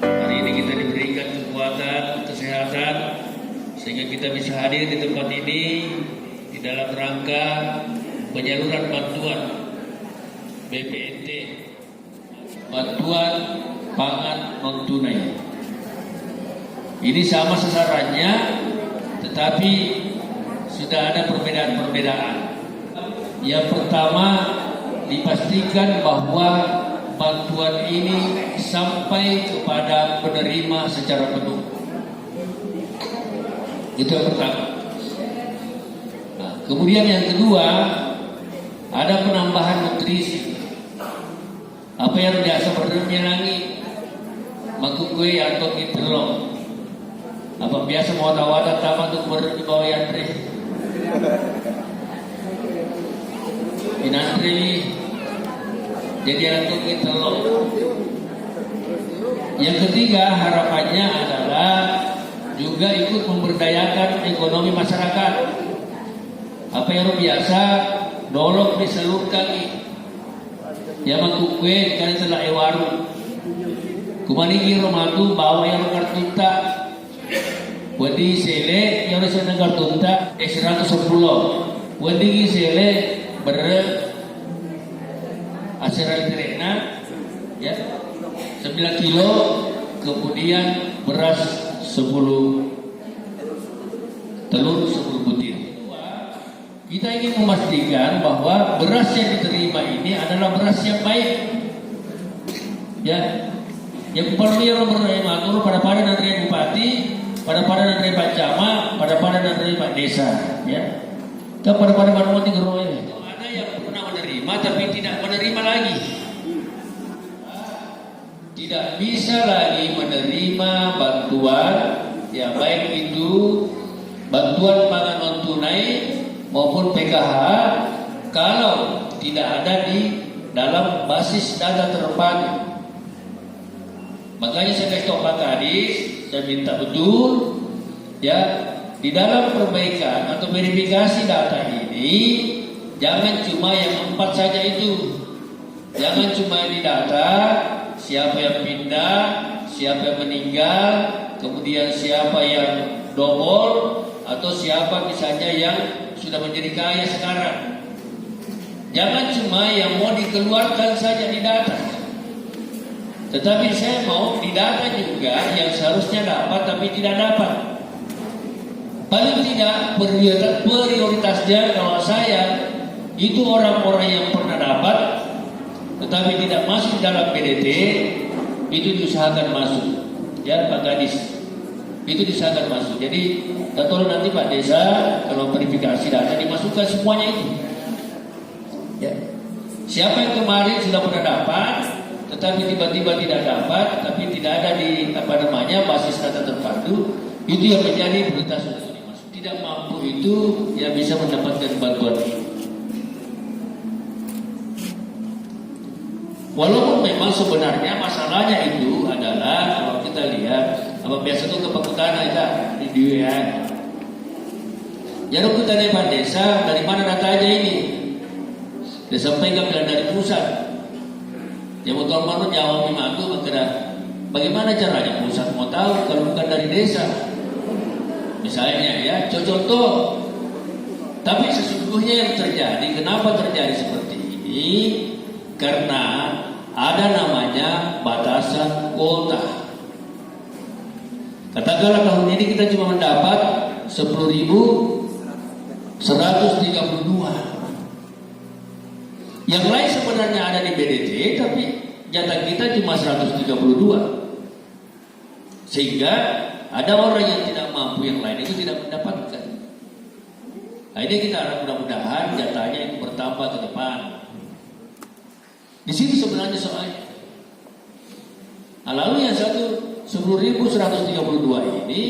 Hari ini kita diberikan kekuatan, kesehatan, sehingga kita bisa hadir di tempat ini di dalam rangka penyaluran bantuan BPNT, bantuan pangan non tunai. Ini sama sasarannya, tetapi sudah ada perbedaan-perbedaan. Yang pertama, dipastikan bahwa bantuan ini sampai kepada penerima secara penuh. Itu yang pertama. Nah, kemudian yang kedua, ada penambahan nutrisi. Apa yang biasa bernyanyi makukui atau kitelo. Apa biasa mau tawadat tamat untuk berdiri bawah yantri. Inantri jadi untuk kitelo. Yang ketiga, harapannya adalah juga ikut memberdayakan ekonomi masyarakat. Apa yang biasa dolok disalurkan ya makukwe kali telah ewaru kumanigi romatu bawa yang kartunta wadi sele yang rasa kartunta 110 wadi sele ber aseral terena ya 9 kilo, kemudian beras 10, telur 10 butir. Kita ingin memastikan bahwa beras yang diterima ini adalah beras yang baik. Ya, yang perlu yang mengatur pada dan dari bupati, pada dan dari Pak Camat, pada dan dari Pak Desa. Ya, kita pada mau tinggal ini. Ada yang pernah menerima tapi tidak menerima lagi. Tidak bisa lagi menerima bantuan, ya baik itu bantuan pangan non tunai maupun PKH kalau tidak ada di dalam basis data terpadu. Makanya saya kasih tahu Pak Kadis, saya minta betul ya di dalam perbaikan atau verifikasi data ini jangan cuma yang 4 saja itu. Jangan cuma di data siapa yang pindah, siapa yang meninggal, kemudian siapa yang double atau siapa misalnya yang sudah menjadi kaya sekarang. Jangan cuma yang mau dikeluarkan saja di data. Tetapi saya mau di data juga yang seharusnya dapat tapi tidak dapat. Paling tidak prioritasnya kalau saya itu orang-orang yang pernah dapat tetapi tidak masuk dalam PDT itu diusahakan masuk. Ya Pak Gadis, itu diusahakan masuk. Jadi tolong nanti Pak Desa kalau verifikasi data dimasukkan semuanya itu. Ya. Siapa yang kemarin sudah pernah dapat, tetapi tiba-tiba tidak dapat, tapi tidak ada di basis data terpadu, itu yang menjadi prioritas untuk dimasuk. Tidak mampu itu ya bisa mendapatkan bantuan ini. Walaupun memang sebenarnya masalahnya itu adalah kalau kita lihat apa biasa itu kepekutan aja di WA. Jadi kita dari Pak Desa dari mana datanya ini? Disampaikan dari pusat. Ya betul mana jawab memang itu bergerak. Bagaimana caranya pusat mau tahu kalau bukan dari desa? Misalnya ya, contoh. Tapi sesungguhnya yang terjadi, kenapa terjadi seperti ini? Karena ada namanya batasan kuota. Katakanlah tahun ini kita cuma mendapat 10.132. Yang lain sebenarnya ada di BDT, tapi jatah kita cuma 132. Sehingga ada orang yang tidak mampu, yang lain itu tidak mendapatkan. Nah ini kita harap mudah-mudahan jatahnya itu bertambah ke depan. Di sini sebenarnya soalnya. Nah, lalu yang satu 10.132 ini,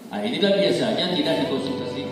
nah inilah biasanya tidak dikonsultasikan.